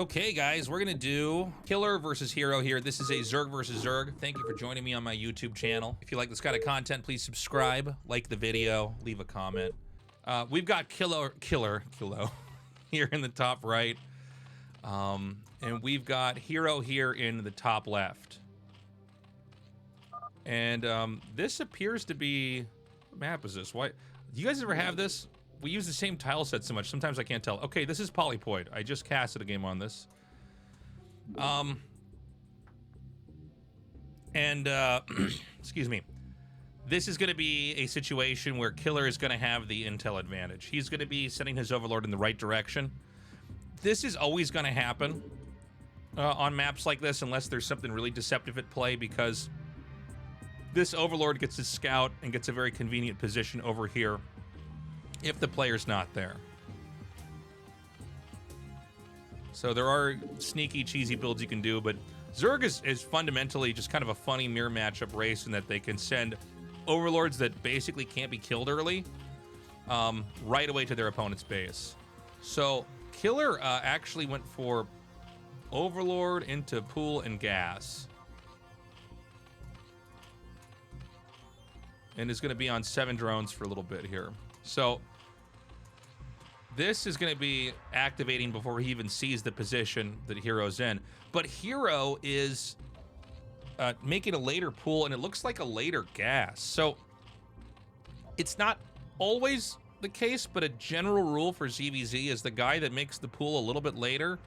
Okay, guys, we're gonna do killer versus hero here. This is a Zerg versus Zerg. Thank you for joining me on my YouTube channel. If you like this kind of content, please subscribe, like the video, leave a comment. We've got kilo here in the top right, and we've got hero here in the top left. And this appears to be, what map is this? Why? Do you guys ever have this? We use the same tile set so much, sometimes I can't tell. Okay, this is Polypoid. I just casted a game on this. Excuse me. This is gonna be a situation where Killer is gonna have the intel advantage. He's gonna be sending his Overlord in the right direction. This is always gonna happen on maps like this, unless there's something really deceptive at play, because this Overlord gets his scout and gets a very convenient position over here if the player's not there. So there are sneaky, cheesy builds you can do, but Zerg is fundamentally just kind of a funny mirror matchup race in that they can send Overlords that basically can't be killed early right away to their opponent's base. So Killer actually went for Overlord into Pool and Gas. And is going to be on 7 drones for a little bit here. So this is going to be activating before he even sees the position that Hero's in. But Hero is making a later pool, and it looks like a later gas. So it's not always the case, but a general rule for ZvZ is the guy that makes the pool a little bit later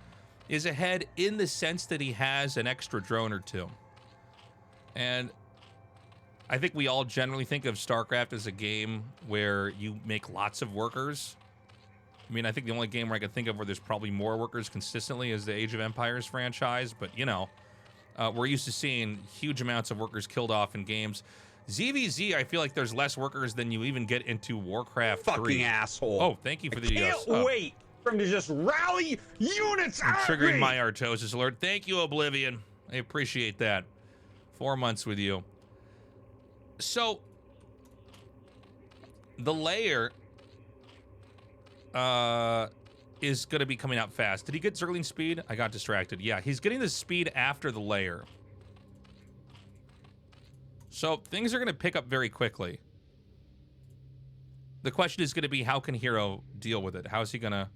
is ahead in the sense that he has an extra drone or two. And I think we all generally think of StarCraft as a game where you make lots of workers. I mean, I think the only game where I can think of where there's probably more workers consistently is the Age of Empires franchise. But, you know, we're used to seeing huge amounts of workers killed off in games. ZvZ, I feel like there's less workers than you even get into Warcraft 3. Fucking asshole. Oh, thank you for the... Can't wait for him to just rally units I'm at triggering me. my Artosis alert. Thank you, Oblivion. I appreciate that. 4 months with you. So, the layer is going to be coming out fast. Did he get Zergling speed? I got distracted. Yeah, he's getting the speed after the layer. So, things are going to pick up very quickly. The question is going to be, how can Hero deal with it? How's he going to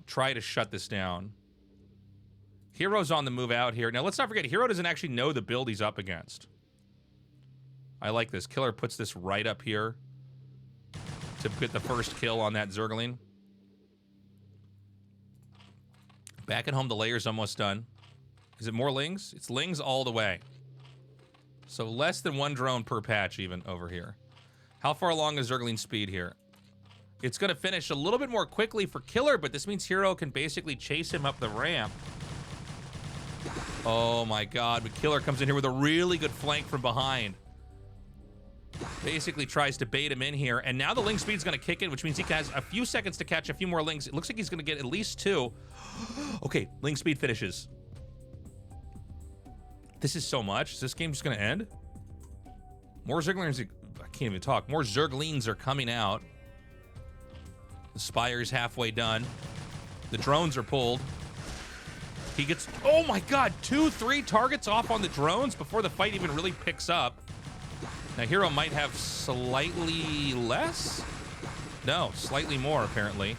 try to shut this down? Hero's on the move out here. Now, let's not forget, Hero doesn't actually know the build he's up against. I like this. Killer puts this right up here to get the first kill on that Zergling. Back at home, the layer's almost done. Is it more Lings? It's Lings all the way. So less than 1 drone per patch even over here. How far along is Zergling speed here? It's going to finish a little bit more quickly for Killer, but this means Hero can basically chase him up the ramp. Oh my god, but Killer comes in here with a really good flank from behind. Basically tries to bait him in here, and now the Ling speed's going to kick in, which means he has a few seconds to catch a few more Lings. It looks like he's going to get at least 2. Okay, Ling speed finishes. This is so much. Is this game just going to end? More Zerglings. I can't even talk. More Zerglings are coming out. The Spire's halfway done. The drones are pulled. He gets, oh my god, 2-3 targets off on the drones before the fight even really picks up. Now, Hero might have slightly less? No, slightly more, apparently.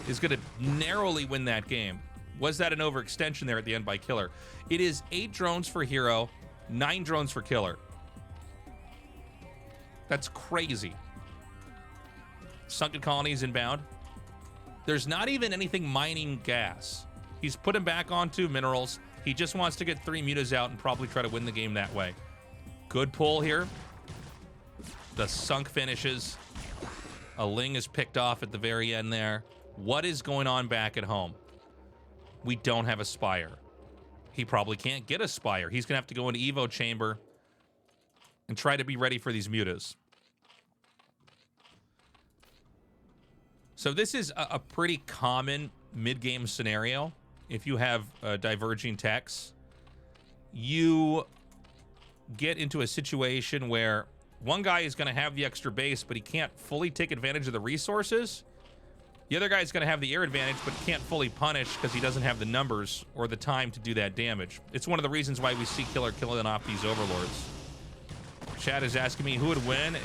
Is going to narrowly win that game. Was that an overextension there at the end by Killer? It is 8 drones for Hero, 9 drones for Killer. That's crazy. Sunken colonies inbound. There's not even anything mining gas. He's put him back onto minerals. He just wants to get 3 mutas out and probably try to win the game that way. Good pull here. The sunk finishes. A Ling is picked off at the very end there. What is going on back at home? We don't have a Spire. He probably can't get a Spire. He's going to have to go into Evo Chamber and try to be ready for these mutas. So this is a pretty common mid-game scenario. If you have diverging techs, you get into a situation where one guy is going to have the extra base, but he can't fully take advantage of the resources. The other guy's going to have the air advantage, but can't fully punish because he doesn't have the numbers or the time to do that damage. It's one of the reasons why we see Killer killing off these overlords. Chad is asking me who would win,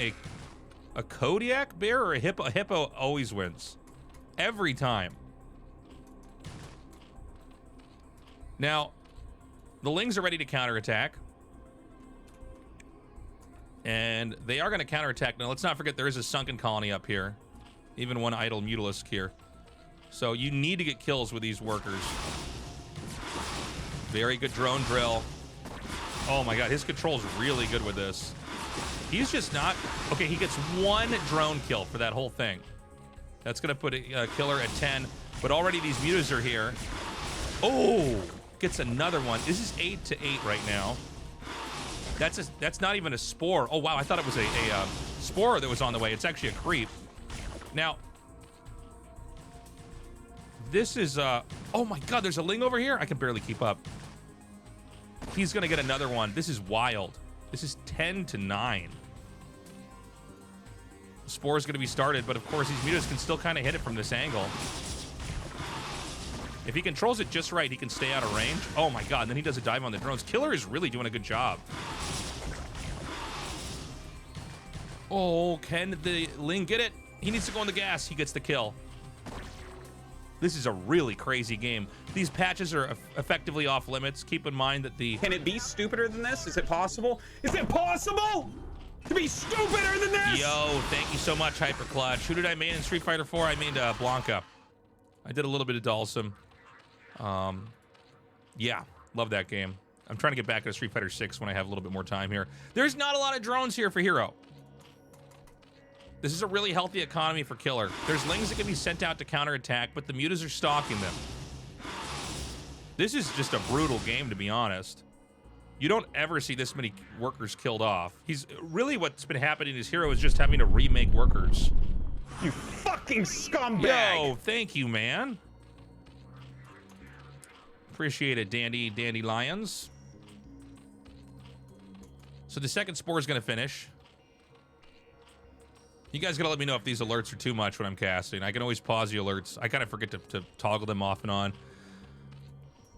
a Kodiak bear or a hippo? A hippo always wins. Every time. Now, the Lings are ready to counterattack. And they are going to counterattack. Now, let's not forget there is a sunken colony up here. Even one idle mutalisk here. So you need to get kills with these workers. Very good drone drill. Oh my god, his control's really good with this. He's just not... Okay, he gets one drone kill for that whole thing. That's going to put a killer at 10. But already these mutas are here. Oh! Gets another one. This is 8 to 8 right now. That's not even a spore. Oh wow, I thought it was a spore that was on the way. It's actually a creep. Now, this is, oh my god, there's a Ling over here? I can barely keep up. He's gonna get another one. This is wild. This is 10 to 9. The spore is gonna be started, but of course these mutas can still kind of hit it from this angle. If he controls it just right, he can stay out of range. Oh my god, and then he does a dive on the drones. Killer is really doing a good job. Oh, can the Ling get it? He needs to go on the gas. He gets the kill. This is a really crazy game. These patches are effectively off limits. Keep in mind that the... Can it be stupider than this? Is it possible? Is it possible to be stupider than this? Yo, thank you so much, Hyperclutch. Who did I main in Street Fighter 4? I mained Blanca. I did a little bit of Dalsum. Yeah, love that game. I'm trying to get back into Street Fighter 6 when I have a little bit more time here. There's not a lot of drones here for Hero. This is a really healthy economy for Killer. There's Lings that can be sent out to counterattack, but the mutas are stalking them. This is just a brutal game, to be honest. You don't ever see this many workers killed off. He's really, what's been happening is Hero is just having to remake workers. You fucking scumbag! Yo, thank you, man. Appreciate it, Dandy Lions. So the second spore is gonna finish. You guys gotta let me know if these alerts are too much when I'm casting. I can always pause the alerts. I kind of forget to toggle them off and on.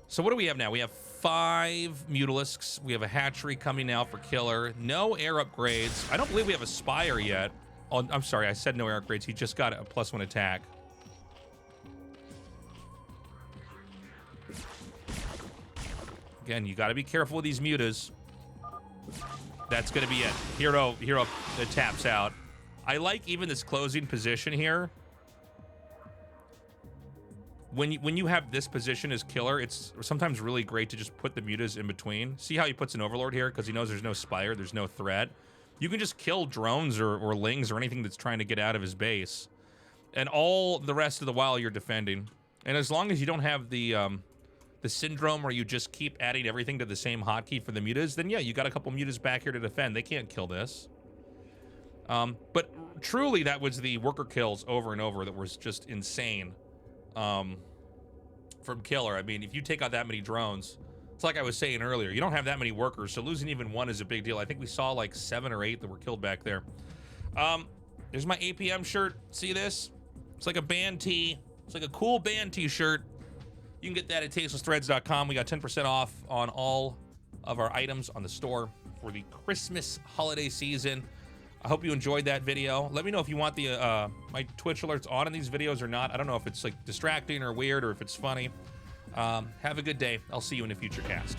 So what do we have now? We have 5 Mutalisks. We have a hatchery coming now for Killer. No air upgrades. I don't believe we have a Spire yet. Oh, I'm sorry, I said no air upgrades. He just got a +1 attack. Again, you gotta be careful with these mutas. That's gonna be it. Hero taps out. I like even this closing position here. When you have this position as Killer, it's sometimes really great to just put the mutas in between. See how he puts an Overlord here? Because he knows there's no Spire, there's no threat. You can just kill drones or Lings or anything that's trying to get out of his base. And all the rest of the while you're defending. And as long as you don't have the syndrome where you just keep adding everything to the same hotkey for the mutas, then yeah, you got a couple mutas back here to defend. They can't kill this. But truly, that was the worker kills over and over that was just insane from Killer. I mean, if you take out that many drones, it's like I was saying earlier, you don't have that many workers, so losing even one is a big deal. I think we saw like 7 or 8 that were killed back there. There's my APM shirt. See this? It's like a band tee. It's like a cool band t-shirt. You can get that at tastelessthreads.com. We got 10% off on all of our items on the store for the Christmas holiday season. I hope you enjoyed that video. Let me know if you want the my Twitch alerts on in these videos or not. I don't know if it's like distracting or weird or if it's funny. Have a good day. I'll see you in a future cast.